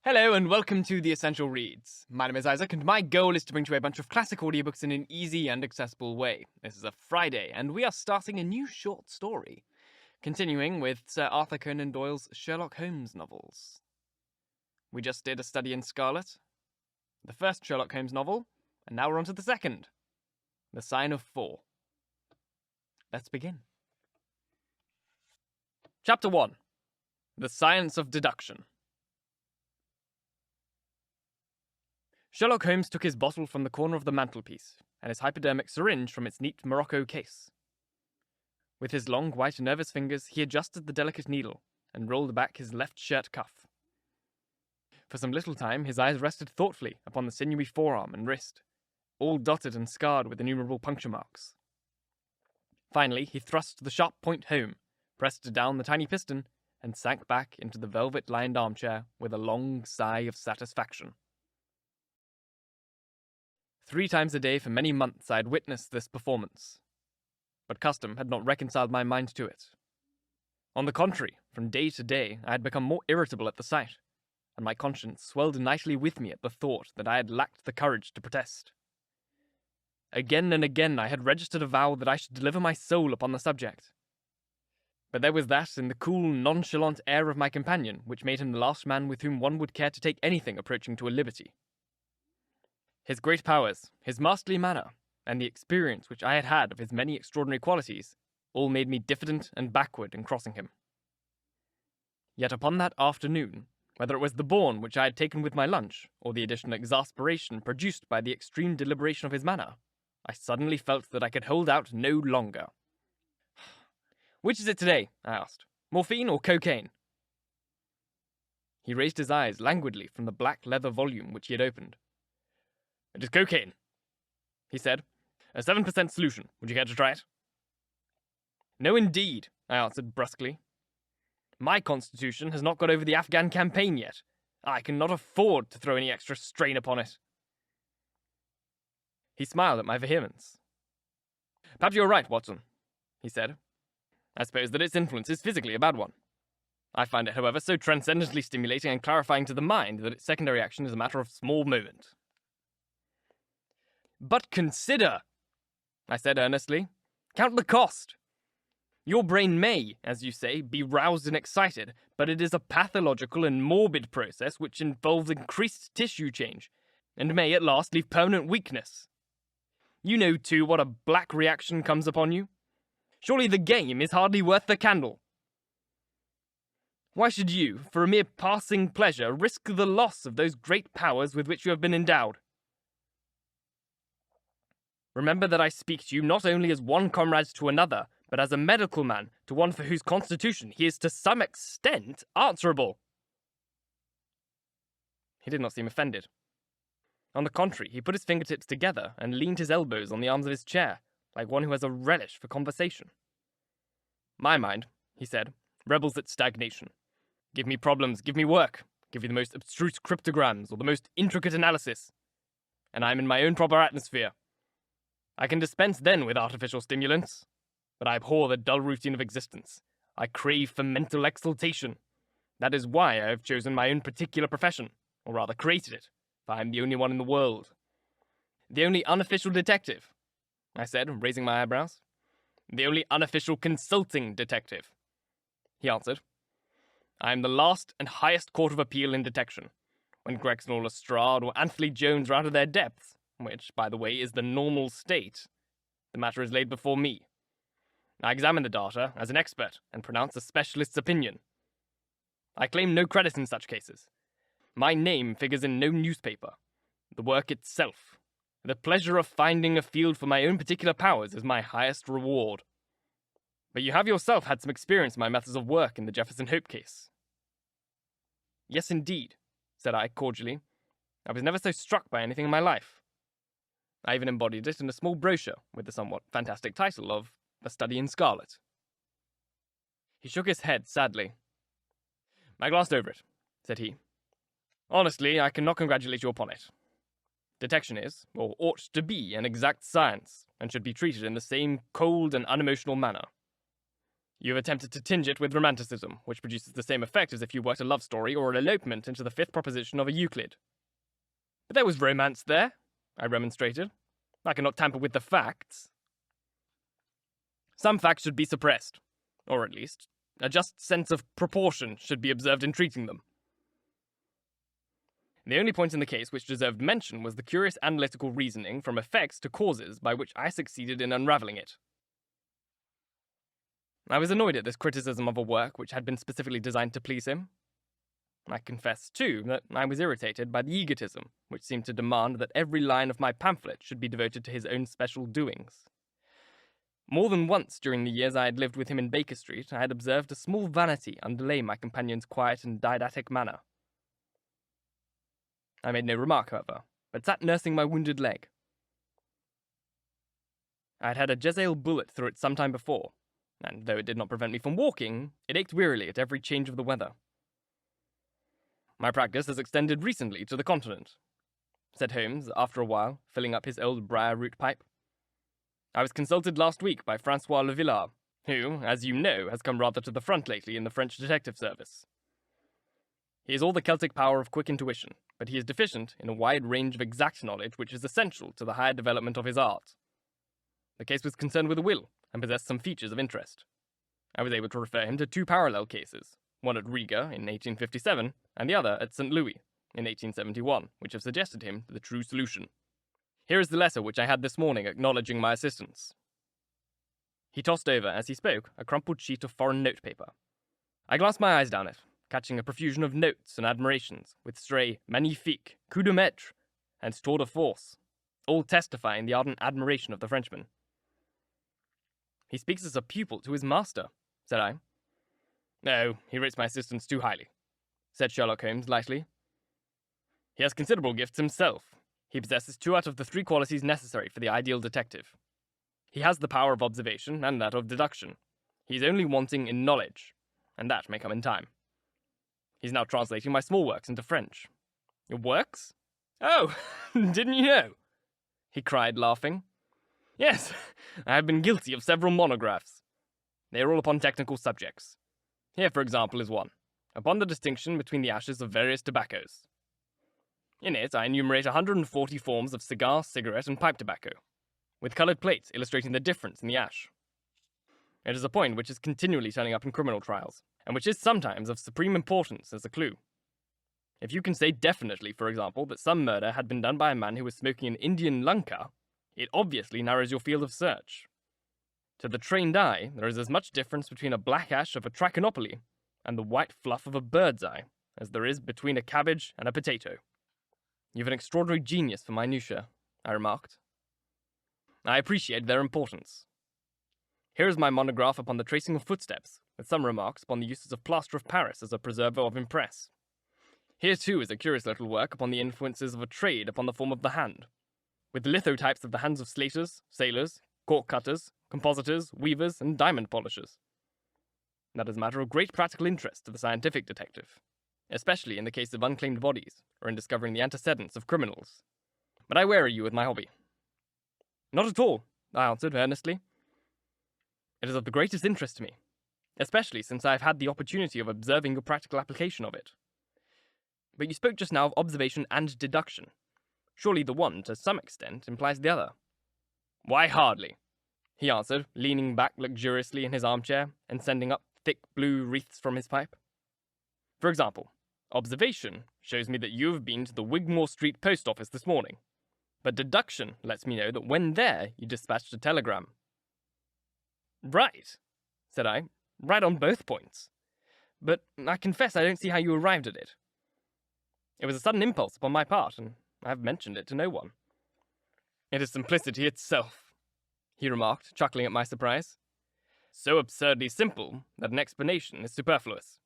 Hello and welcome to The Essential Reads. My name is Isaac and my goal is to bring to you a bunch of classic audiobooks in an easy and accessible way. This is a Friday and we are starting a new short story, continuing with Sir Arthur Conan Doyle's Sherlock Holmes novels. We just did a study in Scarlet, the first Sherlock Holmes novel, and now we're on to the second, The Sign of 4. Let's begin. Chapter 1. The Science of Deduction. Sherlock Holmes took his bottle from the corner of the mantelpiece, and his hypodermic syringe from its neat morocco case. With his long, white, nervous fingers, he adjusted the delicate needle, and rolled back his left shirt cuff. For some little time, his eyes rested thoughtfully upon the sinewy forearm and wrist, all dotted and scarred with innumerable puncture marks. Finally, he thrust the sharp point home, pressed down the tiny piston, and sank back into the velvet-lined armchair with a long sigh of satisfaction. 3 times a day for many months I had witnessed this performance, but custom had not reconciled my mind to it. On the contrary, from day to day I had become more irritable at the sight, and my conscience swelled nightly with me at the thought that I had lacked the courage to protest. Again and again I had registered a vow that I should deliver my soul upon the subject. But there was that in the cool, nonchalant air of my companion which made him the last man with whom one would care to take anything approaching to a liberty. His great powers, his masterly manner, and the experience which I had had of his many extraordinary qualities, all made me diffident and backward in crossing him. Yet upon that afternoon, whether it was the bourne which I had taken with my lunch, or the additional exasperation produced by the extreme deliberation of his manner, I suddenly felt that I could hold out no longer. "Which is it today?" I asked. "Morphine or cocaine?" He raised his eyes languidly from the black leather volume which he had opened. "It is cocaine," he said. "A 7% solution. Would you care to try it?" "No, indeed," I answered brusquely. "My constitution has not got over the Afghan campaign yet. I cannot afford to throw any extra strain upon it." He smiled at my vehemence. "Perhaps you're right, Watson," he said. "I suppose that its influence is physically a bad one. I find it, however, so transcendently stimulating and clarifying to the mind that its secondary action is a matter of small moment." "But consider," I said earnestly. "Count the cost. Your brain may, as you say, be roused and excited, but it is a pathological and morbid process which involves increased tissue change, and may at last leave permanent weakness. You know, too, what a black reaction comes upon you. Surely the game is hardly worth the candle. Why should you, for a mere passing pleasure, risk the loss of those great powers with which you have been endowed? Remember that I speak to you not only as one comrade to another, but as a medical man to one for whose constitution he is to some extent answerable." He did not seem offended. On the contrary, he put his fingertips together and leaned his elbows on the arms of his chair, like one who has a relish for conversation. "My mind," he said, "rebels at stagnation. Give me problems, give me work, give me the most abstruse cryptograms or the most intricate analysis, and I am in my own proper atmosphere. I can dispense then with artificial stimulants, but I abhor the dull routine of existence. I crave for mental exaltation. That is why I have chosen my own particular profession, or rather created it, for I am the only one in the world." "The only unofficial detective," I said, raising my eyebrows. "The only unofficial consulting detective," he answered. "I am the last and highest court of appeal in detection. When Gregson or Lestrade or Anthony Jones are out of their depth, which, by the way, is the normal state, the matter is laid before me. I examine the data as an expert and pronounce a specialist's opinion. I claim no credit in such cases. My name figures in no newspaper. The work itself, the pleasure of finding a field for my own particular powers, is my highest reward. But you have yourself had some experience in my methods of work in the Jefferson Hope Case." "Yes, indeed," said I cordially. "I was never so struck by anything in my life. I even embodied it in a small brochure with the somewhat fantastic title of A Study in Scarlet." He shook his head sadly. "I glanced over it," said he. "Honestly, I cannot congratulate you upon it. Detection is, or ought to be, an exact science, and should be treated in the same cold and unemotional manner. You have attempted to tinge it with romanticism, which produces the same effect as if you worked a love story or an elopement into the fifth proposition of a Euclid. But there was romance there, I remonstrated. I cannot tamper with the facts. Some facts should be suppressed, or at least, a just sense of proportion should be observed in treating them. The only point in the case which deserved mention was the curious analytical reasoning from effects to causes by which I succeeded in unravelling it. I was annoyed at this criticism of a work which had been specifically designed to please him. I confess, too, that I was irritated by the egotism which seemed to demand that every line of my pamphlet should be devoted to his own special doings. More than once during the years I had lived with him in Baker Street, I had observed a small vanity underlay my companion's quiet and didactic manner. I made no remark, however, but sat nursing my wounded leg. I had had a Jezebel bullet through it some time before, and though it did not prevent me from walking, it ached wearily at every change of the weather. My practice has extended recently to the continent, said Holmes, after a while, filling up his old briar-root pipe. I was consulted last week by Francois Le Villard, who, as you know, has come rather to the front lately in the French detective service. He has all the Celtic power of quick intuition, but he is deficient in a wide range of exact knowledge which is essential to the higher development of his art. The case was concerned with a will, and possessed some features of interest. I was able to refer him to two parallel cases, one at Riga in 1857, and the other at St. Louis in 1871, which have suggested him the true solution. Here is the letter which I had this morning acknowledging my assistance. He tossed over, as he spoke, a crumpled sheet of foreign notepaper. I glanced my eyes down it, catching a profusion of notes and admirations, with stray magnifique, coup de maître, and tour de force, all testifying the ardent admiration of the Frenchman. He speaks as a pupil to his master, said I. No, he rates my assistance too highly, said Sherlock Holmes lightly. He has considerable gifts himself. He possesses 2 out of the 3 qualities necessary for the ideal detective. He has the power of observation and that of deduction. He is only wanting in knowledge, and that may come in time. He's now translating my small works into French. Your works? Oh, didn't you know? He cried, laughing. Yes, I have been guilty of several monographs. They are all upon technical subjects. Here, for example, is one, upon the distinction between the ashes of various tobaccos. In it, I enumerate 140 forms of cigar, cigarette, and pipe tobacco, with coloured plates illustrating the difference in the ash. It is a point which is continually turning up in criminal trials, and which is sometimes of supreme importance as a clue. If you can say definitely, for example, that some murder had been done by a man who was smoking an Indian lanka, it obviously narrows your field of search. To the trained eye, there is as much difference between a black ash of a trichinopoly and the white fluff of a bird's eye as there is between a cabbage and a potato. You have an extraordinary genius for minutiae, I remarked. I appreciate their importance. Here is my monograph upon the tracing of footsteps, with some remarks upon the uses of plaster of Paris as a preserver of impress. Here, too, is a curious little work upon the influences of a trade upon the form of the hand, with lithotypes of the hands of slaters, sailors, cork cutters, compositors, weavers, and diamond polishers. That is a matter of great practical interest to the scientific detective, especially in the case of unclaimed bodies, or in discovering the antecedents of criminals. But I weary you with my hobby. Not at all, I answered earnestly. It is of the greatest interest to me, especially since I have had the opportunity of observing your practical application of it. But you spoke just now of observation and deduction. Surely the one, to some extent, implies the other. Why hardly? He answered, leaning back luxuriously in his armchair and sending up thick blue wreaths from his pipe. For example, observation shows me that you have been to the Wigmore Street post office this morning, but deduction lets me know that when there you dispatched a telegram. Right, said I, right on both points. But I confess I don't see how you arrived at it. It was a sudden impulse upon my part, and I have mentioned it to no one. It is simplicity itself, he remarked, chuckling at my surprise. So absurdly simple that an explanation is superfluous.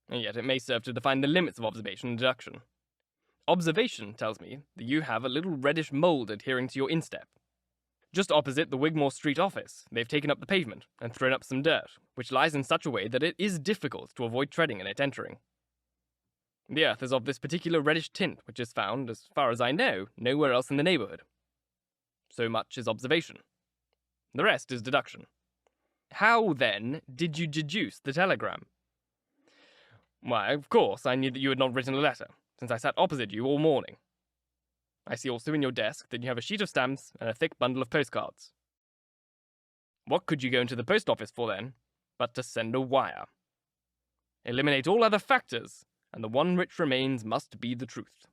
And yet it may serve to define the limits of observation and deduction. Observation tells me that you have a little reddish mould adhering to your instep. Just opposite the Wigmore Street office, they've taken up the pavement and thrown up some dirt, which lies in such a way that it is difficult to avoid treading in it entering. The earth is of this particular reddish tint, which is found, as far as I know, nowhere else in the neighbourhood. So much is observation. The rest is deduction. How, then, did you deduce the telegram? Why, of course, I knew that you had not written a letter, since I sat opposite you all morning. I see also in your desk that you have a sheet of stamps and a thick bundle of postcards. What could you go into the post office for, then, but to send a wire? Eliminate all other factors, and the one which remains must be the truth.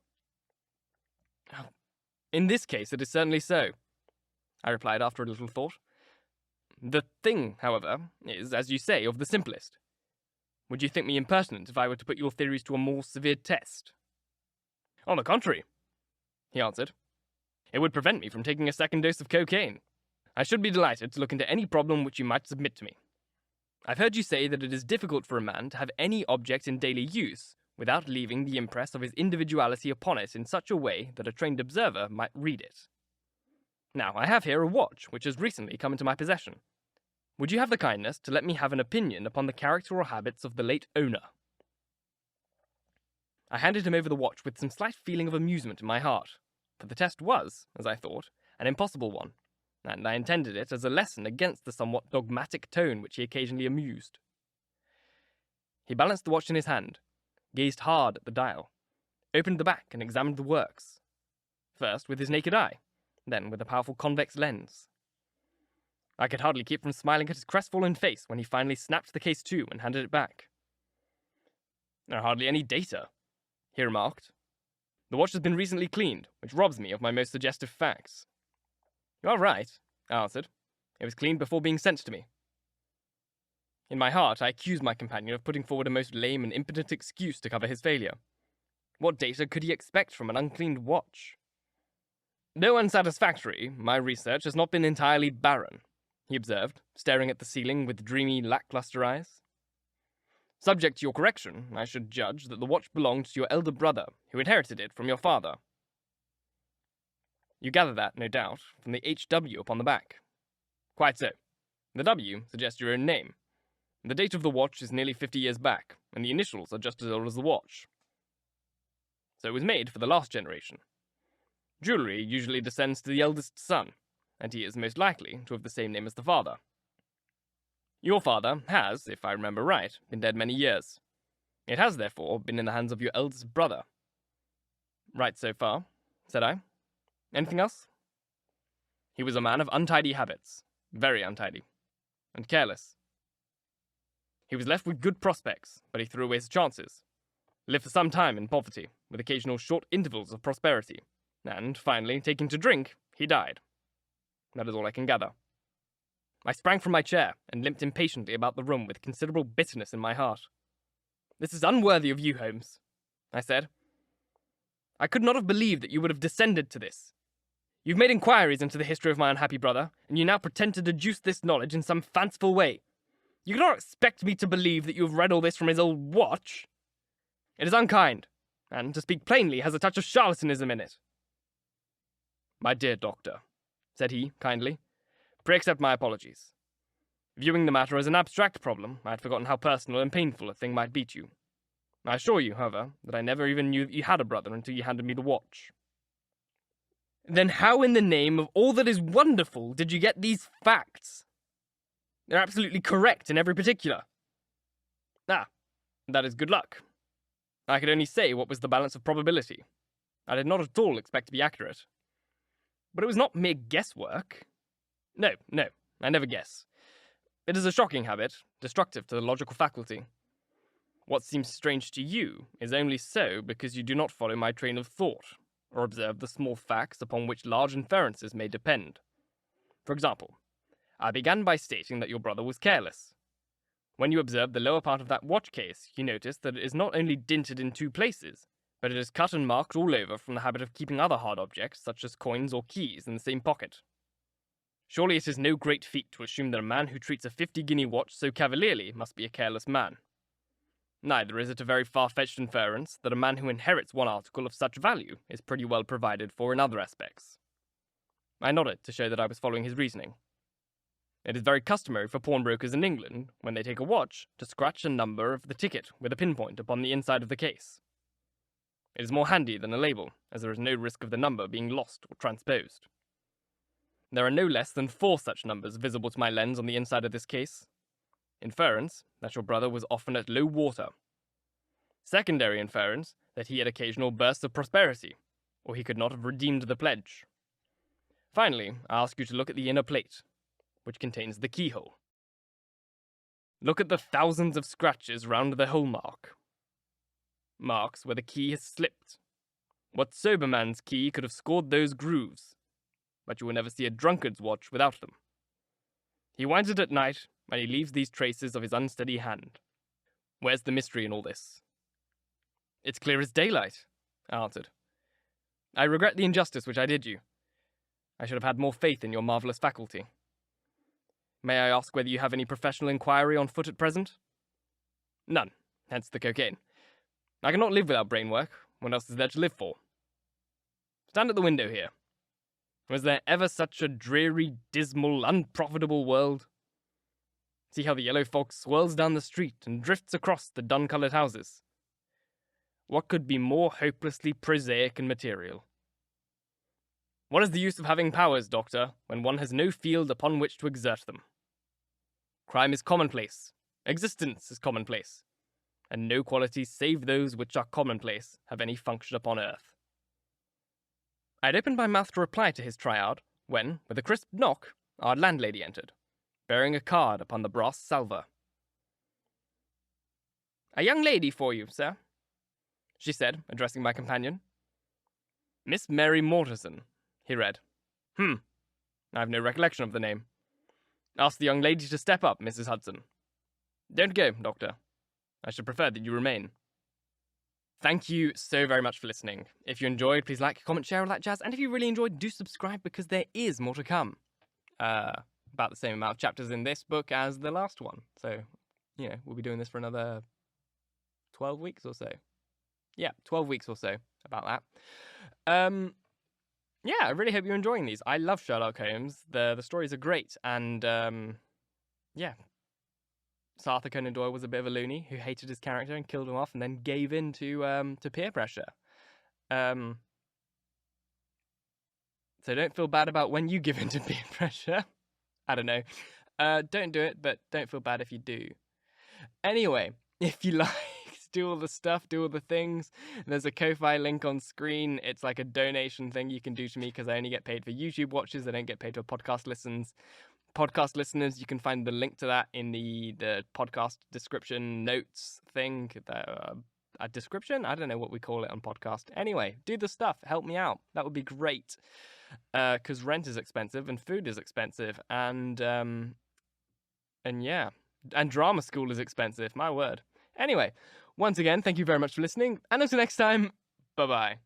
In this case, it is certainly so, I replied after a little thought. The thing, however, is, as you say, of the simplest. Would you think me impertinent if I were to put your theories to a more severe test? On the contrary, he answered. It would prevent me from taking a second dose of cocaine. I should be delighted to look into any problem which you might submit to me. I've heard you say that it is difficult for a man to have any object in daily use without leaving the impress of his individuality upon it in such a way that a trained observer might read it. Now, I have here a watch which has recently come into my possession. Would you have the kindness to let me have an opinion upon the character or habits of the late owner? I handed him over the watch with some slight feeling of amusement in my heart, for the test was, as I thought, an impossible one, and I intended it as a lesson against the somewhat dogmatic tone which he occasionally amused. He balanced the watch in his hand, gazed hard at the dial, opened the back and examined the works, first with his naked eye, then with a powerful convex lens. I could hardly keep from smiling at his crestfallen face when he finally snapped the case to and handed it back. There are hardly any data, he remarked. The watch has been recently cleaned, which robs me of my most suggestive facts. You are right, I answered. It was cleaned before being sent to me. In my heart, I accused my companion of putting forward a most lame and impotent excuse to cover his failure. What data could he expect from an uncleaned watch? Though unsatisfactory, my research has not been entirely barren, he observed, staring at the ceiling with dreamy, lackluster eyes. Subject to your correction, I should judge that the watch belonged to your elder brother, who inherited it from your father. You gather that, no doubt, from the HW upon the back. Quite so. The W suggests your own name. The date of the watch is nearly 50 years back, and the initials are just as old as the watch. So it was made for the last generation. Jewellery usually descends to the eldest son, and he is most likely to have the same name as the father. Your father has, if I remember right, been dead many years. It has, therefore, been in the hands of your eldest brother. Right so far, said I. Anything else? He was a man of untidy habits, very untidy, and careless. He was left with good prospects, but he threw away his chances. Lived for some time in poverty, with occasional short intervals of prosperity, and, finally, taking to drink, he died. That is all I can gather. I sprang from my chair and limped impatiently about the room with considerable bitterness in my heart. This is unworthy of you, Holmes, I said. I could not have believed that you would have descended to this. You've made inquiries into the history of my unhappy brother, and you now pretend to deduce this knowledge in some fanciful way. You cannot expect me to believe that you have read all this from his old watch. It is unkind, and, to speak plainly, has a touch of charlatanism in it. My dear doctor, said he, kindly, pray accept my apologies. Viewing the matter as an abstract problem, I had forgotten how personal and painful a thing might be to you. I assure you, however, that I never even knew that you had a brother until you handed me the watch. Then how in the name of all that is wonderful did you get these facts? They're absolutely correct in every particular. Ah, that is good luck. I could only say what was the balance of probability. I did not at all expect to be accurate. But it was not mere guesswork. No, I never guess. It is a shocking habit, destructive to the logical faculty. What seems strange to you is only so because you do not follow my train of thought, or observe the small facts upon which large inferences may depend. For example, I began by stating that your brother was careless. When you observe the lower part of that watch case, you notice that it is not only dinted in 2 places, but it is cut and marked all over from the habit of keeping other hard objects, such as coins or keys, in the same pocket. Surely it is no great feat to assume that a man who treats a 50-guinea watch so cavalierly must be a careless man. Neither is it a very far-fetched inference that a man who inherits one article of such value is pretty well provided for in other aspects. I nodded to show that I was following his reasoning. It is very customary for pawnbrokers in England, when they take a watch, to scratch a number of the ticket with a pinpoint upon the inside of the case. It is more handy than a label, as there is no risk of the number being lost or transposed. There are no less than 4 such numbers visible to my lens on the inside of this case, Inference, that your brother was often at low water. Secondary inference, that he had occasional bursts of prosperity, or he could not have redeemed the pledge. Finally, I ask you to look at the inner plate, which contains the keyhole. Look at the thousands of scratches round the hole mark. Marks where the key has slipped. What sober man's key could have scored those grooves? But you will never see a drunkard's watch without them. He winds it at night, and he leaves these traces of his unsteady hand. Where's the mystery in all this? It's clear as daylight, I answered. I regret the injustice which I did you. I should have had more faith in your marvellous faculty. May I ask whether you have any professional inquiry on foot at present? None, hence the cocaine. I cannot live without brain work. What else is there to live for? Stand at the window here. Was there ever such a dreary, dismal, unprofitable world? See how the yellow fog swirls down the street and drifts across the dun-coloured houses. What could be more hopelessly prosaic and material? What is the use of having powers, Doctor, when one has no field upon which to exert them? Crime is commonplace. Existence is commonplace. And no qualities save those which are commonplace have any function upon earth. I had opened my mouth to reply to his triad when, with a crisp knock, our landlady entered, bearing a card upon the brass salver. A young lady for you, sir, she said, addressing my companion. Miss Mary Mortison, he read. I have no recollection of the name. Ask the young lady to step up, Mrs. Hudson. Don't go, Doctor. I should prefer that you remain. Thank you so very much for listening. If you enjoyed, please like, comment, share, all that jazz. And if you really enjoyed, do subscribe because there is more to come. About the same amount of chapters in this book as the last one. So, we'll be doing this for another 12 weeks or so. Yeah, 12 weeks or so about that. I really hope you're enjoying these. I love Sherlock Holmes. The stories are great. And, Sir Arthur Conan Doyle was a bit of a loony who hated his character and killed him off and then gave in to peer pressure. So don't feel bad about when you give in to peer pressure. I don't know. Don't do it, but don't feel bad if you do. Anyway, if you like, do all the stuff, do all the things. There's a Ko-Fi link on screen. It's like a donation thing you can do to me because I only get paid for YouTube watches. I don't get paid for podcast listens. Podcast listeners, you can find the link to that in the podcast description notes thing. A description? I don't know what we call it on podcast. Anyway, do the stuff. Help me out. That would be great. Because rent is expensive and food is expensive. And drama school is expensive. My word. Anyway, once again, thank you very much for listening. And until next time, bye-bye.